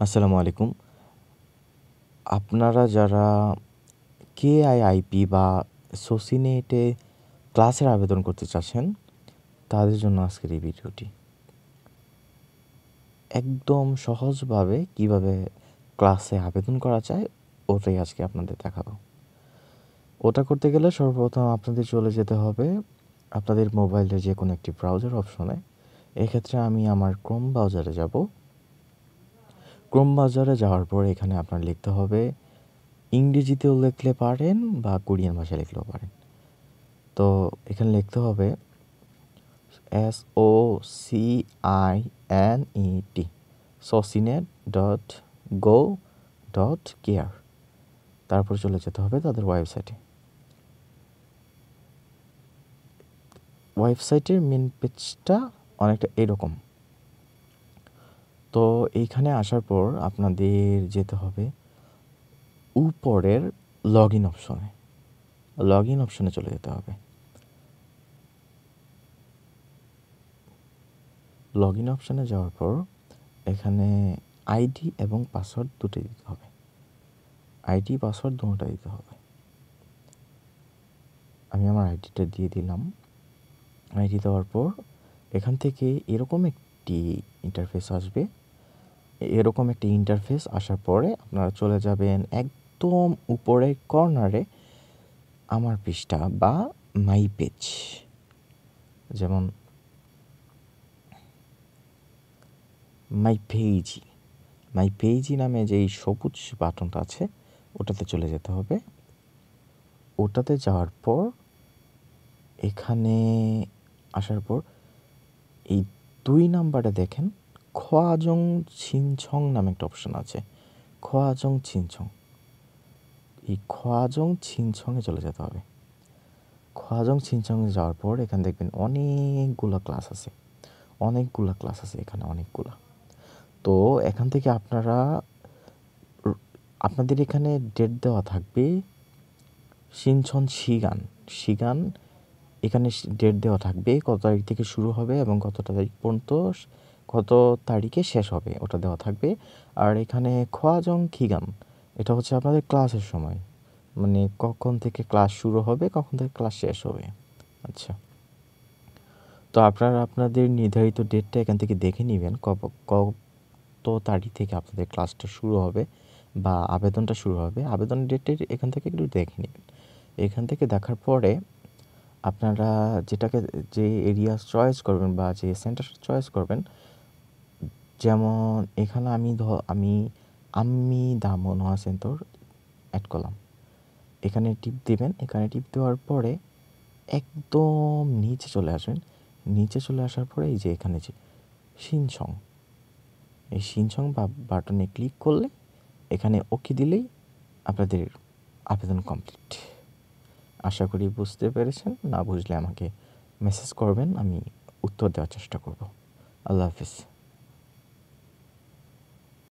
আসসালামু আলাইকুম। আপনারা যারা কেআইআইপি বা সোসিনেটে ক্লাসের আবেদন করতে চাচ্ছেন, তাদের জন্য আজকের এই ভিডিওটি। একদম সহজভাবে কিভাবে ক্লাসে আবেদন করা যায়, ওটাই আজকে আপনাদের দেখাবো। ওটা করতে গেলে সর্বপ্রথম আপনাদের চলে যেতে হবে আপনাদের মোবাইলের যে কোনো একটি ব্রাউজার অপশনে। এক্ষেত্রে আমি আমার ক্রোম ব্রাউজারে যাব। ক্রোম ব্রাউজারে যাওয়ার পর এখানে আপনার লিখতে হবে, ইংরেজিতেও লিখলে পারেন বা কোরিয়ান ভাষায় লিখলেও পারেন। তো এখানে লিখতে হবে SOCINET socinet.go.kr। তারপর চলে যেতে হবে তাদের ওয়েবসাইটে। ওয়েবসাইটের মেন পেজটা অনেকটা এরকম। তো এইখানে আসার পর আপনাদের যেতে হবে উপরের লগ ইন অপশনে। লগ ইন অপশনে চলে যেতে হবে। লগ ইন অপশনে যাওয়ার পর এখানে আইডি এবং পাসওয়ার্ড দুটোই দিতে হবে। আইডি পাসওয়ার্ড দুটোটা দিতে হবে। আমি আমার আইডিটা দিয়ে দিলাম। আইডি দেওয়ার পর এখান থেকে এরকম একটি ইন্টারফেস আসবে। এরকম একটি ইন্টারফেস আসার পরে আপনারা চলে যাবেন একদম উপরের কর্নারে আমার পৃষ্ঠা বা মাই পেজ। যেমন মাই পেজি নামে যেই সবুজ বাটনটা আছে ওটাতে চলে যেতে হবে। ওটাতে যাওয়ার পর এখানে আসার পর এই 2 নাম্বারে দেখেন খোয়াজং ছিনছং নামে একটা অপশন আছে। খোয়াজং ছিনছং। এই খোয়াজং ছিনছংয়ে চলে যেতে হবে। খোয়াজং ছিনছংয়ে যাওয়ার পর এখানে দেখবেন অনেকগুলা ক্লাস আছে। এখানে অনেকগুলা। তো এখান থেকে আপনাদের এখানে ডেট দেওয়া থাকবে শিনছন শিগান এখানে ডেট দেওয়া থাকবে কত তারিখ থেকে শুরু হবে এবং কত তারিখ পর্যন্ত কত তারিখে শেষ হবে ওটা দেওয়া থাকবে। আর এখানে খোয়াজং খিগান এটা হচ্ছে আপনাদের ক্লাসের সময়, মানে কখন থেকে ক্লাস শুরু হবে কখন থেকে ক্লাস শেষ হবে। আচ্ছা, তো আপনারা আপনাদের নির্ধারিত ডেটটা এখান থেকে দেখে নেবেন কত তারিখ থেকে আপনাদের ক্লাসটা শুরু হবে বা আবেদনটা শুরু হবে। আবেদনের ডেটটা এখান থেকে একটু দেখে নেবেন। এখান থেকে দেখার পরে আপনারা যে এরিয়া চয়েস করবেন বা যে সেন্টার চয়েস করবেন, যেমন এখানে আমি দামোনহা সেন্টার অ্যাড করলাম। এখানে টিপ দিবেন। এখানে টিপ দেওয়ার পরে একদম নিচে চলে আসবেন। নিচে চলে আসার পরে এই যে এখানে যে শিনছং, এই শিনছং বাটনে ক্লিক করলে এখানে ওকে দিলেই আপনাদের আবেদন কমপ্লিট। আশা করি বুঝতে পেরেছেন। না বুঝলে আমাকে মেসেজ করবেন, আমি উত্তর দেওয়ার চেষ্টা করব। আল্লাহ হাফিজ।